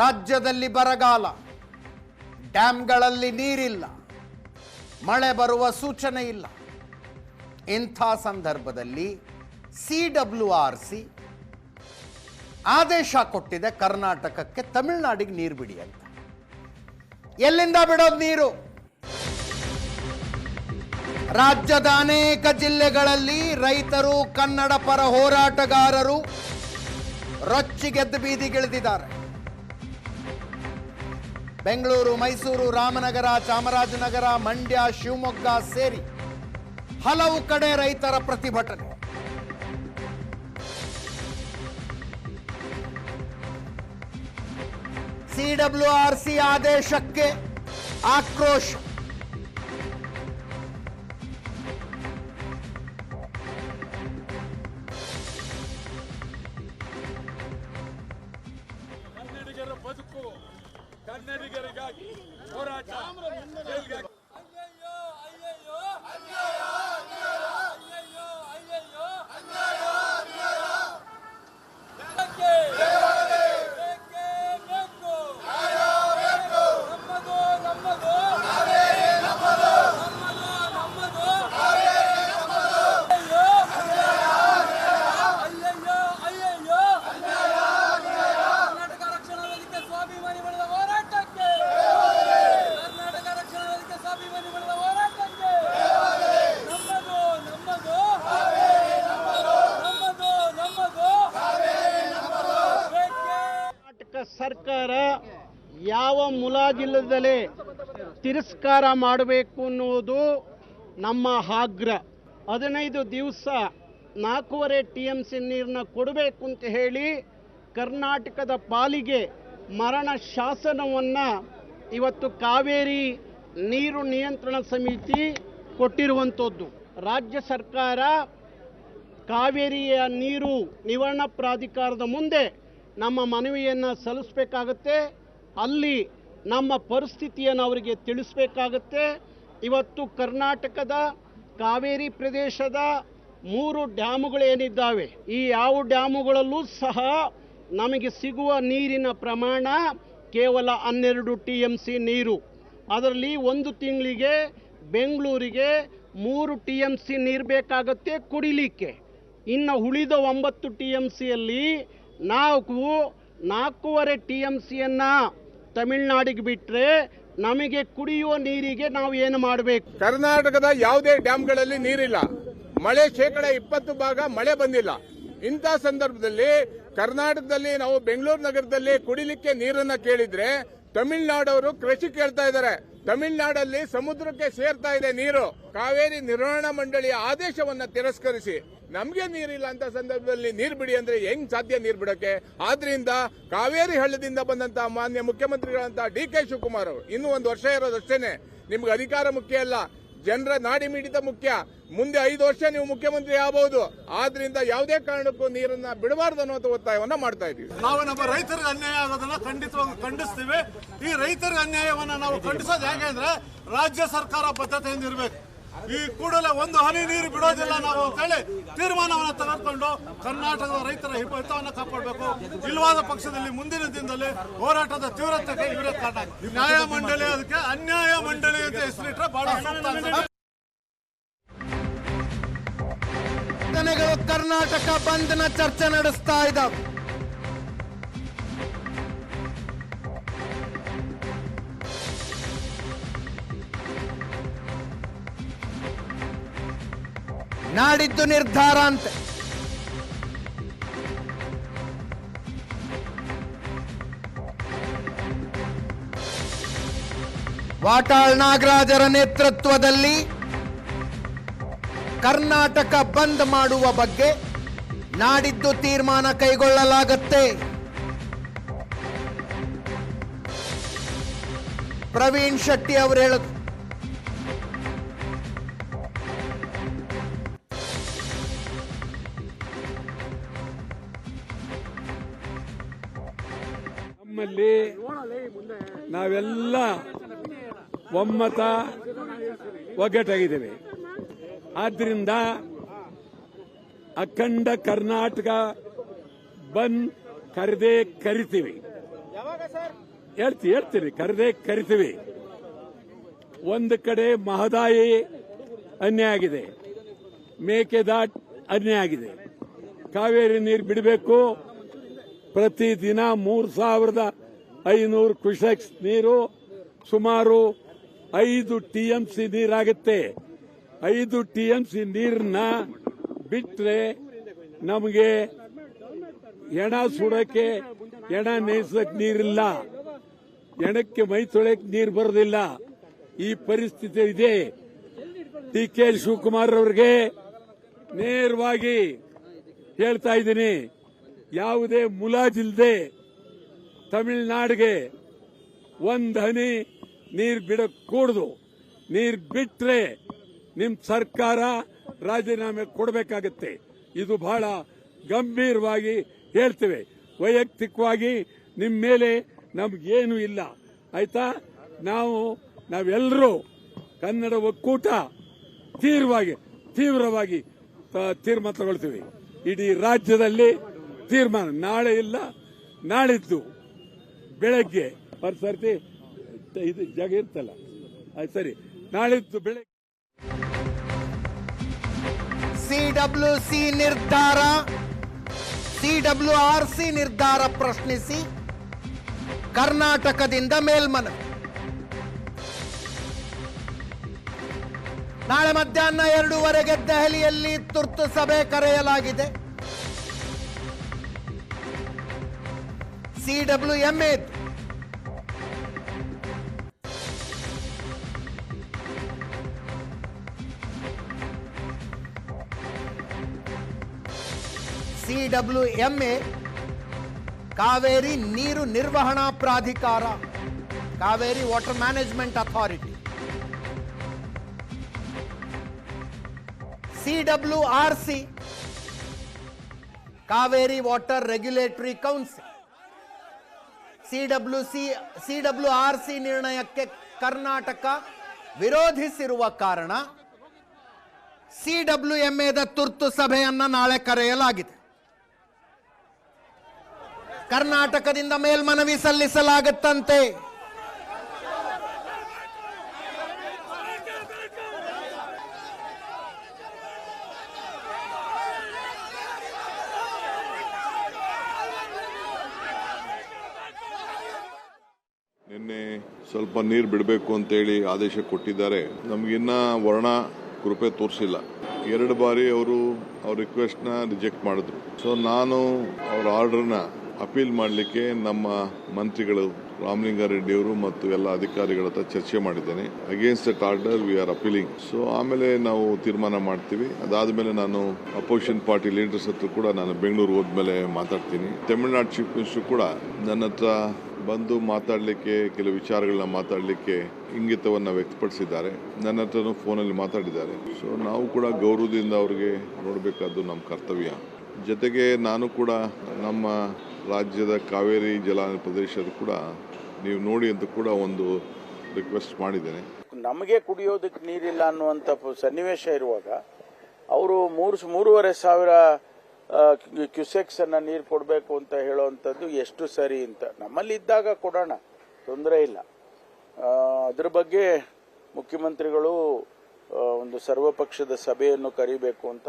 ರಾಜ್ಯದಲ್ಲಿ ಬರಗಾಲ, ಡ್ಯಾಂಗಳಲ್ಲಿ ನೀರಿಲ್ಲ, ಮಳೆ ಬರುವ ಸೂಚನೆ ಇಲ್ಲ. ಇಂಥ ಸಂದರ್ಭದಲ್ಲಿ CWRC ಆದೇಶ ಕೊಟ್ಟಿದೆ ಕರ್ನಾಟಕಕ್ಕೆ ತಮಿಳುನಾಡಿಗೆ ನೀರು ಬಿಡಿ ಅಂತ. ಎಲ್ಲಿಂದ ಬಿಡೋದು ನೀರು? ರಾಜ್ಯದ ಅನೇಕ ಜಿಲ್ಲೆಗಳಲ್ಲಿ ರೈತರು, ಕನ್ನಡ ಪರ ಹೋರಾಟಗಾರರು ರೊಚ್ಚಿಗೆದ್ದು ಬೀದಿಗಿಳಿದಿದ್ದಾರೆ. ಬೆಂಗಳೂರು, ಮೈಸೂರು, ರಾಮನಗರ, ಚಾಮರಾಜನಗರ, ಮಂಡ್ಯ, ಶಿವಮೊಗ್ಗ ಸೇರಿ ಹಲವು ಕಡೆ ರೈತರ ಪ್ರತಿಭಟನೆ. CWRC ಆದೇಶಕ್ಕೆ ಆಕ್ರೋಶ. ಕನ್ನಡಿಗರ ಬದುಕು, ಕನ್ನಡಿಗರಿಗಾಗಿ ಹೋರಾಟ. ಸರ್ಕಾರ ಯಾವ ಮುಲಾಜಿಲ್ಲದಲೇ ತಿರಸ್ಕಾರ ಮಾಡಬೇಕು ಅನ್ನುವುದು ನಮ್ಮ ಆಗ್ರಹ. 15 ದಿವಸ 4.5 TMC ನೀರನ್ನ ಕೊಡಬೇಕು ಅಂತ ಹೇಳಿ ಕರ್ನಾಟಕದ ಪಾಲಿಗೆ ಮರಣ ಶಾಸನವನ್ನು ಇವತ್ತು ಕಾವೇರಿ ನೀರು ನಿಯಂತ್ರಣ ಸಮಿತಿ ಕೊಟ್ಟಿರುವಂಥದ್ದು. ರಾಜ್ಯ ಸರ್ಕಾರ ಕಾವೇರಿಯ ನೀರು ನಿವಾರಣಾ ಪ್ರಾಧಿಕಾರದ ಮುಂದೆ ನಮ್ಮ ಮನವಿಯನ್ನು ಸಲ್ಲಿಸಬೇಕಾಗತ್ತೆ. ಅಲ್ಲಿ ನಮ್ಮ ಪರಿಸ್ಥಿತಿಯನ್ನು ಅವರಿಗೆ ತಿಳಿಸಬೇಕಾಗತ್ತೆ. ಇವತ್ತು ಕರ್ನಾಟಕದ ಕಾವೇರಿ ಪ್ರದೇಶದ 3 ಡ್ಯಾಮುಗಳೇನಿದ್ದಾವೆ, ಈ ಯಾವ ಡ್ಯಾಮುಗಳಲ್ಲೂ ಸಹ ನಮಗೆ ಸಿಗುವ ನೀರಿನ ಪ್ರಮಾಣ ಕೇವಲ 12 TMC ನೀರು. ಅದರಲ್ಲಿ ಒಂದು ತಿಂಗಳಿಗೆ ಬೆಂಗಳೂರಿಗೆ 3 TMC ನೀರು ಬೇಕಾಗತ್ತೆ ಕುಡಿಲಿಕ್ಕೆ. ಇನ್ನು ಉಳಿದ 9 TMCಯಲ್ಲಿ ನಾವು 4.5 TMCಯನ್ನು ತಮಿಳುನಾಡಿಗೆ ಬಿಟ್ಟರೆ ನಮಗೆ ಕುಡಿಯುವ ನೀರಿಗೆ ನಾವು ಏನು ಮಾಡಬೇಕು? ಕರ್ನಾಟಕದ ಯಾವುದೇ ಡ್ಯಾಂಗಳಲ್ಲಿ ನೀರಿಲ್ಲ. ಮಳೆ 20% ಮಳೆ ಬಂದಿಲ್ಲ. ಇಂಥ ಸಂದರ್ಭದಲ್ಲಿ ಕರ್ನಾಟಕದಲ್ಲಿ ನಾವು ಬೆಂಗಳೂರು ನಗರದಲ್ಲಿ ಕುಡಿಲಿಕ್ಕೆ ನೀರನ್ನ ಕೇಳಿದ್ರೆ ತಮಿಳುನಾಡವರು ಕೃಷಿ ಕೇಳ್ತಾ ಇದ್ದಾರೆ. ತಮಿಳುನಾಡಲ್ಲಿ ಸಮುದ್ರಕ್ಕೆ ಸೇರ್ತಾ ಇದೆ ನೀರು. ಕಾವೇರಿ ನಿರ್ವಹಣಾ ಮಂಡಳಿಯ ಆದೇಶವನ್ನ ತಿರಸ್ಕರಿಸಿ ನಮಗೆ ನೀರಿಲ್ಲ ಅಂತ ಸಂದರ್ಭದಲ್ಲಿ ನೀರು ಬಿಡಿ ಅಂದ್ರೆ ಹೆಂಗ್ ಸಾಧ್ಯ ನೀರು ಬಿಡಕ್ಕೆ? ಆದ್ರಿಂದ ಕಾವೇರಿ ಹಳ್ಳದಿಂದ ಬಂದಂತಹ ಮಾನ್ಯ ಮುಖ್ಯಮಂತ್ರಿಗಳಂತಹ DK ಶಿವಕುಮಾರ್ ಅವರು ಇನ್ನೂ 1 ವರ್ಷ ಇರೋದಷ್ಟೇನೆ. ನಿಮ್ಗೆ ಅಧಿಕಾರ ಮುಖ್ಯ ಅಲ್ಲ, ಜನರ ನಾಡಿ ಮಿಡಿತ ಮುಖ್ಯ. ಮುಂದೆ 5 ವರ್ಷ ನೀವು ಮುಖ್ಯಮಂತ್ರಿ ಆಗಬಹುದು. ಆದ್ರಿಂದ ಯಾವುದೇ ಕಾರಣಕ್ಕೂ ನೀರನ್ನ ಬಿಡಬಾರದು ಅನ್ನೋ ಒತ್ತಾಯವನ್ನ ಮಾಡ್ತಾ ಇದೀವಿ. ನಾವು ನಮ್ಮ ರೈತರಿಗೆ ಅನ್ಯಾಯ ಆಗೋದನ್ನ ಖಂಡಿತವಾಗಿ ಖಂಡಿಸ್ತೀವಿ. ಈ ರೈತರಿಗೆ ಅನ್ಯಾಯವನ್ನ ನಾವು ಖಂಡಿಸೋದು ಹೇಗೆ ಅಂದ್ರೆ ರಾಜ್ಯ ಸರ್ಕಾರ ಬದ್ಧತೆಯಿಂದ ಇರಬೇಕು. ಈ ಕೂಡಲೇ ಒಂದು ಹನಿ ನೀರು ಬಿಡೋದಿಲ್ಲ ನಾವು ಅಂತೇಳಿ ತೀರ್ಮಾನವನ್ನು ತೆಗೆದುಕೊಂಡು ಕರ್ನಾಟಕದ ರೈತರ ಹಿತವನ್ನು ಕಾಪಾಡಬೇಕು. ಇಲ್ಲವಾದ ಪಕ್ಷದಲ್ಲಿ ಮುಂದಿನ ದಿನದಲ್ಲಿ ಹೋರಾಟದ ತೀವ್ರತೆಗೆ ಇವರೇ ಕಾರಣ. ನ್ಯಾಯ ಮಂಡಳಿ ಅದಕ್ಕೆ ಅನ್ಯಾಯ ಮಂಡಳಿ ಅಂತ ಹೆಸರಿಟ್ರೆ ಬಹಳ ಸೂಕ್ತ. ಕರ್ನಾಟಕ ಬಂದ್ನ ಚರ್ಚೆ ನಡೆಸ್ತಾ ಇದ್ದಾವೆ. ನಾಡಿದ್ದು ನಿರ್ಧಾರ ಅಂತೆ. ವಾಟಾಳ್ ನಾಗರಾಜರ ನೇತೃತ್ವದಲ್ಲಿ ಕರ್ನಾಟಕ ಬಂದ್ ಮಾಡುವ ಬಗ್ಗೆ ನಾಡಿದ್ದು ತೀರ್ಮಾನ ಕೈಗೊಳ್ಳಲಾಗುತ್ತೆ. ಪ್ರವೀಣ್ ಶೆಟ್ಟಿ ಅವರು ಹೇಳಿದ್ರು. ನಮ್ಮಲ್ಲಿ ನಾವೆಲ್ಲ ಒಮ್ಮತ ಒಗ್ಗಟ್ಟಾಗಿದ್ದೇವೆ. ಆದ್ದರಿಂದ ಅಖಂಡ ಕರ್ನಾಟಕ ಬಂದ್ ಕರೆದೇ ಕರಿತೀವಿ. ಹೇಳ್ತೀರಿ ಕರಿತೀವಿ. ಒಂದು ಕಡೆ ಮಹದಾಯಿ ಅನ್ಯಾಯ ಆಗಿದೆ, ಮೇಕೆದಾಟ್ ಅನ್ಯಾಯ ಆಗಿದೆ. ಕಾವೇರಿ ನೀರು ಬಿಡಬೇಕು. ಪ್ರತಿದಿನ 3,500 ಕ್ಯೂಸೆಕ್ಸ್ ನೀರು, ಸುಮಾರು 5 TMC ನೀರಾಗುತ್ತೆ. 5 TMC ನೀರನ್ನ ಬಿಟ್ರೆ ನಮಗೆ ಎಣ ಸುಡಕ್ಕೆ, ಎಣ ನೇಸಕ್ಕೆ ನೀರಿಲ್ಲ, ಎಣಕ್ಕೆ ಮೈ ತೊಳೆಯಕ್ಕೆ ನೀರು ಬರೋದಿಲ್ಲ. ಈ ಪರಿಸ್ಥಿತಿ ಇದೆ. DK ಶಿವಕುಮಾರ್ ಅವರಿಗೆ ನೇರವಾಗಿ ಹೇಳ್ತಾ ಇದ್ದೀನಿ, ಯಾವುದೇ ಮುಲಾಜಿಲ್ಲದೆ ತಮಿಳುನಾಡಿಗೆ ಒಂದು ಹನಿ ನೀರು ಬಿಡக்கூಡದು. ನೀರು ಬಿಟ್ರೆ ನಿಮ್ಮ ಸರ್ಕಾರ ರಾಜೀನಾಮೆ ಕೊಡಬೇಕಾಗತ್ತೆ. ಇದು ಬಹಳ ಗಂಭೀರವಾಗಿ ಹೇಳ್ತೇವೆ. ವೈಯಕ್ತಿಕವಾಗಿ ನಿಮ್ಮ ಮೇಲೆ ನಮಗೇನು ಇಲ್ಲ, ಆಯ್ತಾ? ನಾವೆಲ್ಲರೂ ಕನ್ನಡ ಒಕ್ಕೂಟ ತೀವ್ರವಾಗಿ ತೀರ್ಮಾನ ತಗೊಳ್ತೀವಿ. ಇಡೀ ರಾಜ್ಯದಲ್ಲಿ ತೀರ್ಮಾನ. ನಾಳೆ ಇಲ್ಲ, ನಾಳಿದ್ದು ಬೆಳಗ್ಗೆ ಸರ್ತಿ ಇದು ಜಾಗ ಇರ್ತಲ್ಲ, ಅದು ಸರಿ, ನಾಳಿದ್ದು ಬೆಳಗ್ಗೆ CWRC ನಿರ್ಧಾರ ಪ್ರಶ್ನಿಸಿ ಕರ್ನಾಟಕದಿಂದ ಮೇಲ್ಮನವಿ. ನಾಳೆ ಮಧ್ಯಾಹ್ನ 2:15 ದೆಹಲಿಯಲ್ಲಿ ತುರ್ತು ಸಭೆ ಕರೆಯಲಾಗಿದೆ. CWMA ಕಾವೇರಿ ನೀರು ನಿರ್ವಹಣಾ ಪ್ರಾಧಿಕಾರ, Cauvery water management authority. CWRC Cauvery water regulatory council. CWRC ನಿರ್ಣಯಕ್ಕೆ ಕರ್ನಾಟಕ ವಿರೋಧಿಸಿರುವ ಕಾರಣ CWMAದ ತುರ್ತು ಸಭೆಯನ್ನ ನಾಳೆ ಕರೆಯಲಾಗಿದೆ. ಕರ್ನಾಟಕದಿಂದ ಮೇಲ್ಮನವಿ ಸಲ್ಲಿಸಲಾಗುತ್ತಂತೆ. ನಿನ್ನೆ ಸ್ವಲ್ಪ ನೀರು ಬಿಡಬೇಕು ಅಂತೇಳಿ ಆದೇಶ ಕೊಟ್ಟಿದ್ದಾರೆ. ನಮಗಿನ್ನ ವರ್ಣ ಕೃಪೆ ತೋರಿಸಿಲ್ಲ. 2 ಬಾರಿ ಅವರು ಅವ್ರ ರಿಕ್ವೆಸ್ಟ್ನ ರಿಜೆಕ್ಟ್ ಮಾಡಿದ್ರು. ಸೊ ನಾನು ಅವ್ರ ಆರ್ಡರ್ನ ಅಪೀಲ್ ಮಾಡಲಿಕ್ಕೆ ನಮ್ಮ ಮಂತ್ರಿಗಳು ರಾಮಲಿಂಗಾರೆಡ್ಡಿ ಅವರು ಮತ್ತು ಎಲ್ಲ ಅಧಿಕಾರಿಗಳ ಹತ್ರ ಚರ್ಚೆ ಮಾಡಿದ್ದೇನೆ. Against that order we are appealing. So ಆಮೇಲೆ ನಾವು ತೀರ್ಮಾನ ಮಾಡ್ತೀವಿ. ಅದಾದ್ಮೇಲೆ ನಾನು ಅಪೋಸಿಷನ್ ಪಾರ್ಟಿ ಲೀಡರ್ಸ್ ಹತ್ರ ಕೂಡ ನಾನು ಬೆಂಗಳೂರು ಹೋದ್ಮೇಲೆ ಮಾತಾಡ್ತೀನಿ. ತಮಿಳುನಾಡು ಚೀಫ್ ಮಿನಿಸ್ಟರ್ ಕೂಡ ನನ್ನ ಹತ್ರ ಬಂದು ಮಾತಾಡಲಿಕ್ಕೆ, ಕೆಲವು ವಿಚಾರಗಳನ್ನ ಮಾತಾಡಲಿಕ್ಕೆ ಇಂಗಿತವನ್ನು ವ್ಯಕ್ತಪಡಿಸಿದ್ದಾರೆ. ನನ್ನ ಹತ್ರನೂ ಫೋನಲ್ಲಿ ಮಾತಾಡಿದ್ದಾರೆ. ಸೊ ನಾವು ಕೂಡ ಗೌರವದಿಂದ ಅವ್ರಿಗೆ ನೋಡಬೇಕಾದ್ದು ನಮ್ಮ ಕರ್ತವ್ಯ. ಜೊತೆಗೆ ನಾನು ಕೂಡ ನಮ್ಮ ರಾಜ್ಯದ ಕಾವೇರಿ ಜಲಾನಯನ ಪ್ರದೇಶದ ಕೂಡ ನೀವು ನೋಡಿ ಅಂತ ಕೂಡ ಒಂದು ರಿಕ್ವೆಸ್ಟ್ ಮಾಡಿದ್ದೇನೆ. ನಮಗೆ ಕುಡಿಯೋದಕ್ಕೆ ನೀರಿಲ್ಲ ಅನ್ನುವಂಥ ಸನ್ನಿವೇಶ ಇರುವಾಗ ಅವರು 3,500 ಕ್ಯೂಸೆಕ್ಸ್ ಅನ್ನ ನೀರು ಕೊಡಬೇಕು ಅಂತ ಹೇಳುವಂಥದ್ದು ಎಷ್ಟು ಸರಿ ಅಂತ. ನಮ್ಮಲ್ಲಿ ಇದ್ದಾಗ ಕೊಡೋಣ, ತೊಂದರೆ ಇಲ್ಲ. ಅದ್ರ ಬಗ್ಗೆ ಮುಖ್ಯಮಂತ್ರಿಗಳು ಒಂದು ಸರ್ವಪಕ್ಷದ ಸಭೆಯನ್ನು ಕರಿಬೇಕು ಅಂತ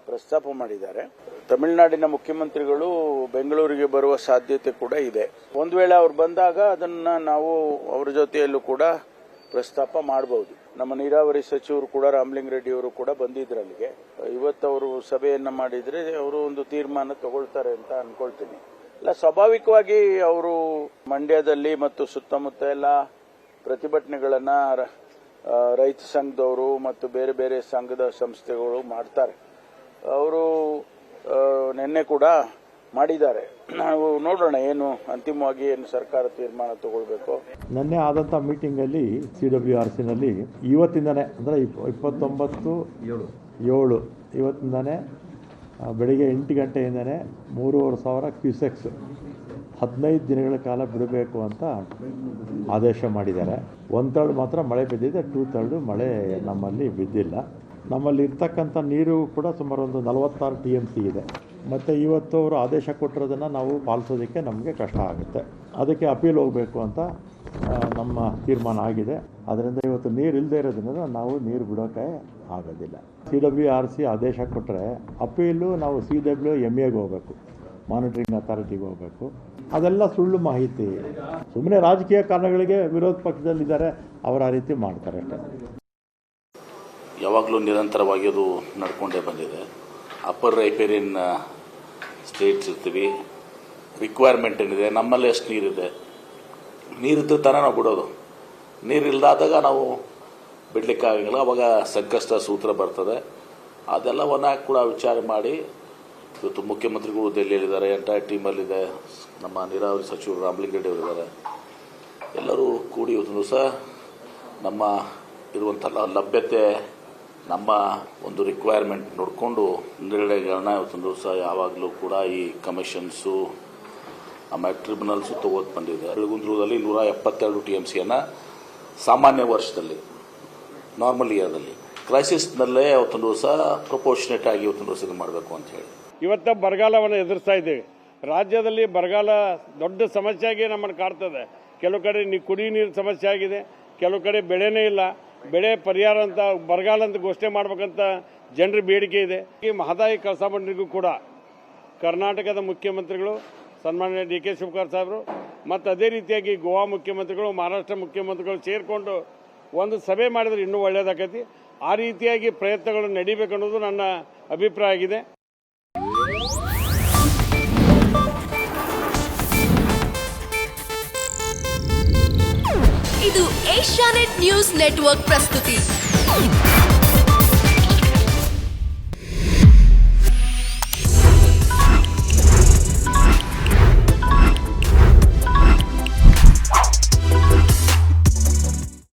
ಪ್ರಸ್ತಾಪ ಮಾಡಿದ್ದಾರೆ. ತಮಿಳುನಾಡಿನ ಮುಖ್ಯಮಂತ್ರಿಗಳು ಬೆಂಗಳೂರಿಗೆ ಬರುವ ಸಾಧ್ಯತೆ ಕೂಡ ಇದೆ. ಒಂದು ವೇಳೆ ಅವ್ರು ಬಂದಾಗ ಅದನ್ನ ನಾವು ಅವರ ಜೊತೆಯಲ್ಲೂ ಕೂಡ ಪ್ರಸ್ತಾಪ ಮಾಡಬಹುದು. ನಮ್ಮ ನೀರಾವರಿ ಸಚಿವರು ಕೂಡ ರಾಮಲಿಂಗಾರೆಡ್ಡಿ ಅವರು ಕೂಡ ಬಂದಿದ್ರು ಅಲ್ಲಿಗೆ. ಇವತ್ತು ಅವರು ಸಭೆಯನ್ನ ಮಾಡಿದ್ರೆ ಅವರು ಒಂದು ತೀರ್ಮಾನ ತಗೊಳ್ತಾರೆ ಅಂತ ಅನ್ಕೊಳ್ತೀನಿ. ಇಲ್ಲ, ಸ್ವಾಭಾವಿಕವಾಗಿ ಅವರು ಮಂಡ್ಯದಲ್ಲಿ ಮತ್ತು ಸುತ್ತಮುತ್ತ ಎಲ್ಲ ಪ್ರತಿಭಟನೆಗಳನ್ನ ರೈತ ಸಂಘದವರು ಮತ್ತು ಬೇರೆ ಬೇರೆ ಸಂಘದ ಸಂಸ್ಥೆಗಳು ಮಾಡ್ತಾರೆ. ಅವರು ನಿನ್ನೆ ಕೂಡ ಮಾಡಿದ್ದಾರೆ. ನಾವು ನೋಡೋಣ ಏನು ಅಂತಿಮವಾಗಿ ಏನು ಸರ್ಕಾರ ತೀರ್ಮಾನ ತಗೊಳ್ಬೇಕು. ನಿನ್ನೆ ಆದಂಥ ಮೀಟಿಂಗಲ್ಲಿ CWRCನಲ್ಲಿ ಇವತ್ತಿಂದನೇ ಅಂದರೆ 29/7 ಇವತ್ತಿಂದನೇ ಬೆಳಿಗ್ಗೆ 8 ಗಂಟೆಯಿಂದನೇ 3,500 ಕ್ಯೂಸೆಕ್ಸ್ 15 ದಿನಗಳ ಕಾಲ ಬಿಡಬೇಕು ಅಂತ ಆದೇಶ ಮಾಡಿದ್ದಾರೆ. 1/3 ಮಾತ್ರ ಮಳೆ ಬಿದ್ದಿದೆ, 2/3 ಮಳೆ ನಮ್ಮಲ್ಲಿ ಬಿದ್ದಿಲ್ಲ. ನಮ್ಮಲ್ಲಿ ಇರ್ತಕ್ಕಂಥ ನೀರು ಕೂಡ ಸುಮಾರು ಒಂದು 46 TMC ಇದೆ. ಮತ್ತು ಇವತ್ತು ಅವರು ಆದೇಶ ಕೊಟ್ಟಿರೋದನ್ನು ನಾವು ಪಾಲಿಸೋದಕ್ಕೆ ನಮಗೆ ಕಷ್ಟ ಆಗುತ್ತೆ. ಅದಕ್ಕೆ ಅಪೀಲ್ ಹೋಗಬೇಕು ಅಂತ ನಮ್ಮ ತೀರ್ಮಾನ ಆಗಿದೆ. ಅದರಿಂದ ಇವತ್ತು ನೀರು ಇಲ್ಲದೆ ಇರೋದ್ರಿಂದ ನಾವು ನೀರು ಬಿಡೋಕ್ಕೆ ಆಗೋದಿಲ್ಲ. CWRC ಆದೇಶ ಕೊಟ್ಟರೆ ಅಪೀಲು ನಾವು CWMAಗೆ ಹೋಗಬೇಕು, ಮಾನಿಟರಿಂಗ್ ಅಥಾರಿಟಿಗೆ ಹೋಗಬೇಕು. ಅದೆಲ್ಲ ಸುಳ್ಳು ಮಾಹಿತಿ. ಸುಮ್ಮನೆ ರಾಜಕೀಯ ಕಾರಣಗಳಿಗೆ ವಿರೋಧ ಪಕ್ಷದಲ್ಲಿದ್ದಾರೆ, ಅವರು ಆ ರೀತಿ ಮಾಡ್ತಾರೆ ಅಷ್ಟೇ. ಯಾವಾಗಲೂ ನಿರಂತರವಾಗಿ ಅದು ನಡ್ಕೊಂಡೇ ಬಂದಿದೆ. ಅಪ್ಪರ್ ರೈಪೇರಿಯನ್ ಸ್ಟೇಟ್ಸ್ ಇರ್ತೀವಿ, ರಿಕ್ವೈರ್ಮೆಂಟ್ ಏನಿದೆ, ನಮ್ಮಲ್ಲಿ ಎಷ್ಟು ನೀರಿದೆ, ನೀರಿದ್ದ ತಾನೇ ನಾವು ಬಿಡೋದು. ನೀರಿಲ್ಲದಾದಾಗ ನಾವು ಬಿಡಲಿಕ್ಕಾಗಲ್ಲ. ಅವಾಗ ಸಂಕಷ್ಟ ಸೂತ್ರ ಬರ್ತದೆ. ಅದೆಲ್ಲವನ್ನ ಕೂಡ ವಿಚಾರ ಮಾಡಿ ಇವತ್ತು ಮುಖ್ಯಮಂತ್ರಿಗಳು ದೆಹಲಿಯಲ್ಲಿದ್ದಾರೆ, ಎಂಟೈರ್ ಟೀಮಲ್ಲಿದೆ, ನಮ್ಮ ನೀರಾವರಿ ಸಚಿವರು ರಾಮಲಿಂಗರೆಡ್ಡಿ ಅವರಿದ್ದಾರೆ. ಎಲ್ಲರೂ ಕೂಡಿ ಇವತ್ತು ದಿವಸ ನಮ್ಮ ಇರುವಂಥ ಲಭ್ಯತೆ, ನಮ್ಮ ಒಂದು ರಿಕ್ವೈರ್ಮೆಂಟ್ ನೋಡಿಕೊಂಡು ನಿರ್ಣಯಗಳನ್ನ ಇವತ್ತು ದಿವಸ ಯಾವಾಗಲೂ ಕೂಡ ಈ ಕಮಿಷನ್ಸು ಆಮೇಲೆ ಟ್ರಿಬ್ಯುನಲ್ಸು ತಗೋದು ಬಂದಿದೆ. ಬೆಳಗುಂದ್ರದಲ್ಲಿ 172 TMCಯನ್ನು ಸಾಮಾನ್ಯ ವರ್ಷದಲ್ಲಿ, ನಾರ್ಮಲ್ ಇಯರ್ದಲ್ಲಿ, ಕ್ರೈಸಿಸ್ನಲ್ಲೇ ಅವತ್ತೊಂದು ದಿವಸ ಪ್ರಪೋರ್ಷನೇಟ್ ಆಗಿ ಇವತ್ತೊಂದು ದಿವಸ ಇದು ಮಾಡಬೇಕು ಅಂತ ಹೇಳಿ ಇವತ್ತು ಬರಗಾಲವನ್ನು ಎದುರಿಸ್ತಾ ಇದ್ದೀವಿ. ರಾಜ್ಯದಲ್ಲಿ ಬರಗಾಲ ದೊಡ್ಡ ಸಮಸ್ಯೆಯಾಗಿ ನಮ್ಮನ್ನು ಕಾಡ್ತದೆ. ಕೆಲವು ಕಡೆ ಕುಡಿಯ ನೀರು ಸಮಸ್ಯೆ ಆಗಿದೆ, ಕೆಲವು ಕಡೆ ಬೆಳೆನೇ ಇಲ್ಲ. ಬೆಳೆ ಪರಿಹಾರ ಅಂತ ಬರಗಾಲ ಅಂತ ಘೋಷಣೆ ಮಾಡ್ಬೇಕಂತ ಜನರ ಬೇಡಿಕೆ ಇದೆ. ಈ ಮಹದಾಯಿ ಕಳಸಾ ಬಂಡರಿಗೂ ಕೂಡ ಕರ್ನಾಟಕದ ಮುಖ್ಯಮಂತ್ರಿಗಳು ಸನ್ಮಾನ್ಯ DK ಶಿವಕುಮಾರ್ ಸಾಹೇಬರು ಮತ್ತು ಅದೇ ರೀತಿಯಾಗಿ ಗೋವಾ ಮುಖ್ಯಮಂತ್ರಿಗಳು, ಮಹಾರಾಷ್ಟ್ರ ಮುಖ್ಯಮಂತ್ರಿಗಳು ಸೇರಿಕೊಂಡು ಒಂದು ಸಭೆ ಮಾಡಿದ್ರೆ ಇನ್ನೂ ಒಳ್ಳೆಯದಾಗೈತಿ. ಆ ರೀತಿಯಾಗಿ ಪ್ರಯತ್ನಗಳು ನಡೀಬೇಕನ್ನೋದು ನನ್ನ ಅಭಿಪ್ರಾಯ ಆಗಿದೆ. ಇದು ಏಷ್ಯಾನೆಟ್ ನ್ಯೂಸ್ ನೆಟ್ವರ್ಕ್ ಪ್ರಸ್ತುತಿ.